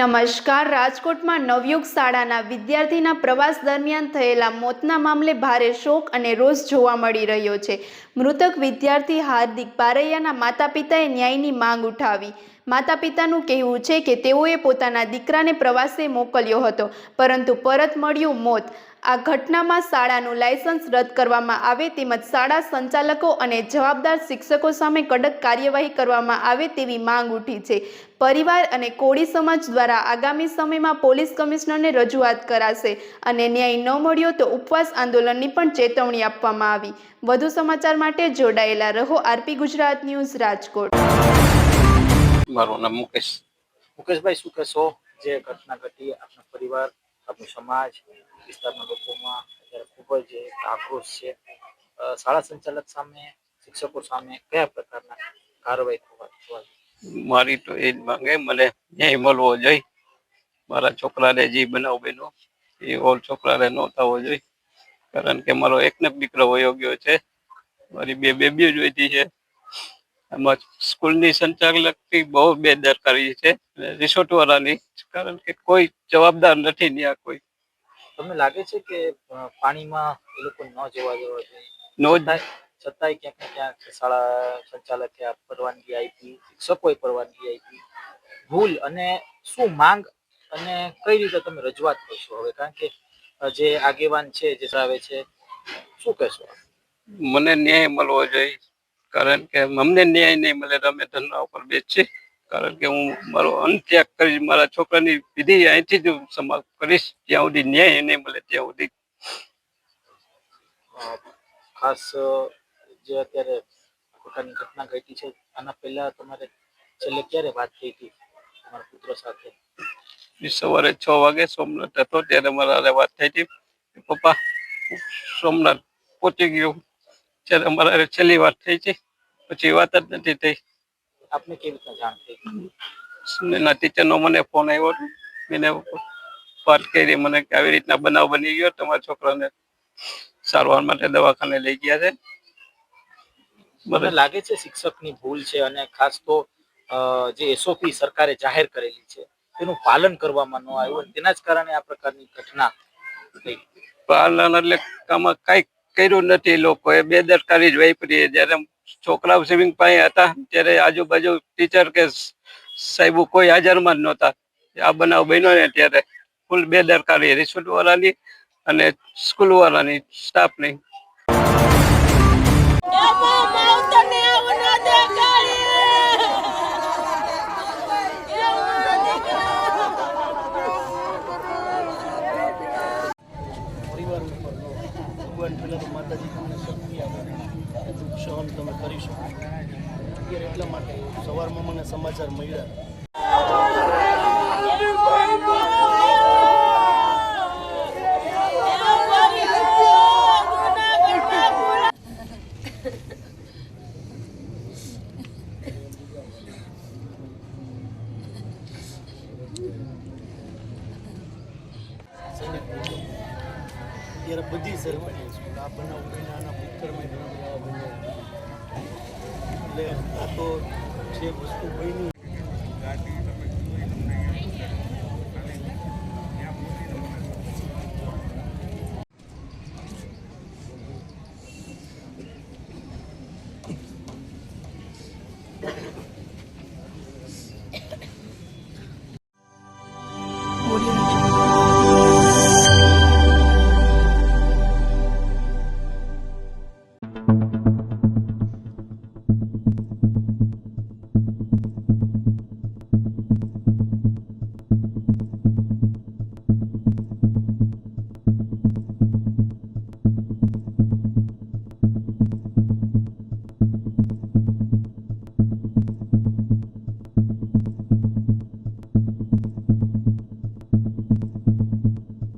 નમસ્કાર. રાજકોટમાં નવયુગ શાળાના વિદ્યાર્થીના પ્રવાસ દરમિયાન થયેલા મોતના મામલે ભારે શોક અને રોષ જોવા મળી રહ્યો છે. મૃતક વિદ્યાર્થી હાર્દિક બારૈયાના માતા-પિતાએ ન્યાયની માંગ ઉઠાવી. માતા-પિતાનું કહેવું છે કે તેઓએ પોતાના દીકરાને પ્રવાસે મોકલ્યો હતો, પરંતુ પરત મળ્યું મોત. આ ઘટનામાં શાળાનું લાયસન્સ રદ કરવામાં આવે તેમજ શાળા સંચાલકો અને જવાબદાર શિક્ષકો સામે કડક કાર્યવાહી કરવામાં આવે તેવી માંગ ઉઠી છે. પરિવાર અને કોળી સમાજ દ્વારા આગામી સમયમાં પોલીસ કમિશનરને રજૂઆત કરાશે અને ન્યાય ન મળ્યો તો ઉપવાસ આંદોલનની પણ ચેતવણી આપવામાં આવી. વધુ સમાચાર માટે જોડાયેલા રહો આરપી ગુજરાત ન્યૂઝ, રાજકોટ. મારું નામ મુકેશ. મુકેશભાઈ, શું કહેશો જે ઘટના ઘટી આપનો પરિવાર, આપણો સમાજ, વિસ્તારના લોકોમાં અત્યારે ખૂબ જ આક્રોશ છે. શાળા સંચાલક સામે, શિક્ષકો સામે કયા પ્રકારના કાર્યવાહી થવા? મારી તો એ જ માંગે, મને ન્યાય મળવો જોઈએ. મારા છોકરાને જે બનાવ બન્યો એ ઓલ છોકરાને ન થવો જોઈએ, કારણ કે મારો એકને દીકરો વયો ગયો છે. મારી બે બેબીઓ જોઈતી છે. આમાં સ્કૂલની સંચાલકથી બહુ બેદરકારી છે, રિસોર્ટ વાળાની, કારણ કે કોઈ જવાબદાર નથી ત્યાં કોઈ. તમને લાગે છે કે પાણીમાં એ લોકો ન જવા દેવા જોઈએ? છતાંય ક્યાંક ને ક્યાંક શાળા સંચાલકે પરવાનગી આપી, શિક્ષકોએ પરવાનગી આપી. ભૂલ અને શું માંગ અને કઈ રીતે તમે રજૂઆત કરશો હવે? કારણ કે જે આગેવાન છે, જે આવે છે, શું કહેશો? મને ન્યાય મળવો જોઈએ, કારણ કે અમને ન્યાય નહીં મળે તો અમે ધરણા ઉપર બેસીએ. કારણ કે હું મારો અંત્યાગ કરીશ, મારા છોકરાની વિધિ અહીંથી જ સમાપ્ત કરીશ, જ્યાં સુધી ન્યાય નહીં મળે ત્યાં સુધી. ખાસ જે અત્યારે પ્રકારની ઘટના ઘટી છે, આના પહેલા તમારે છેલ્લે ક્યારે વાત થઈ હતી તમારા પુત્ર સાથે? સવારે 6 વાગે સોમનાથ હતો ત્યારે મારા વાત થઈ હતી, પપ્પા સોમનાથ પહોંચી ગયો. ત્યારે અમારા છેલ્લી વાત થઈ છે, પછી વાત જ નથી થઈ. આપને કેવી રીતના જાણ થઈ? એના ટીચરનો મને ફોન આવ્યો હતો, એને વાત કરી મને કે આવી રીતના બનાવ બની ગયો, તમારા છોકરાને સારવાર માટે દવાખાને લઈ ગયા છે. મને લાગે છે શિક્ષકની ભૂલ છે, અને ખાસ તો જે એસઓપી સરકારે જાહેર કરેલી છે તેનું પાલન કરવામાં ન આવ્યું, તેના જ કારણે આ પ્રકારની ઘટના થઈ. પાલન એટલે આમાં કઈ કર્યું નથી, લોકોએ બેદરકારી જ વાપરી. જયારે છોકરાઓ સ્વિમિંગ પાસે હતા ત્યારે આજુબાજુ ટીચર કે સાહેબો કોઈ હાજરમાં જ નહોતા. આ બનાવ બન્યો ને ત્યારે ફૂલ બેદરકારી રિસોર્ટ વાળાની અને સ્કૂલ વાળાની, સ્ટાફની. ભગવાન પહેલાં તો માતાજી તમને શક્તિ આપે, દુઃખ સહન તમે કરી શકો. અત્યારે એટલા માટે સવારમાં મને સમાચાર મળ્યા. ત્યારે બધી સરકારી સ્કૂલ આ બનાવ બન્યા, આના ભૂતકાળમાં એટલે આ તો જે વસ્તુ બની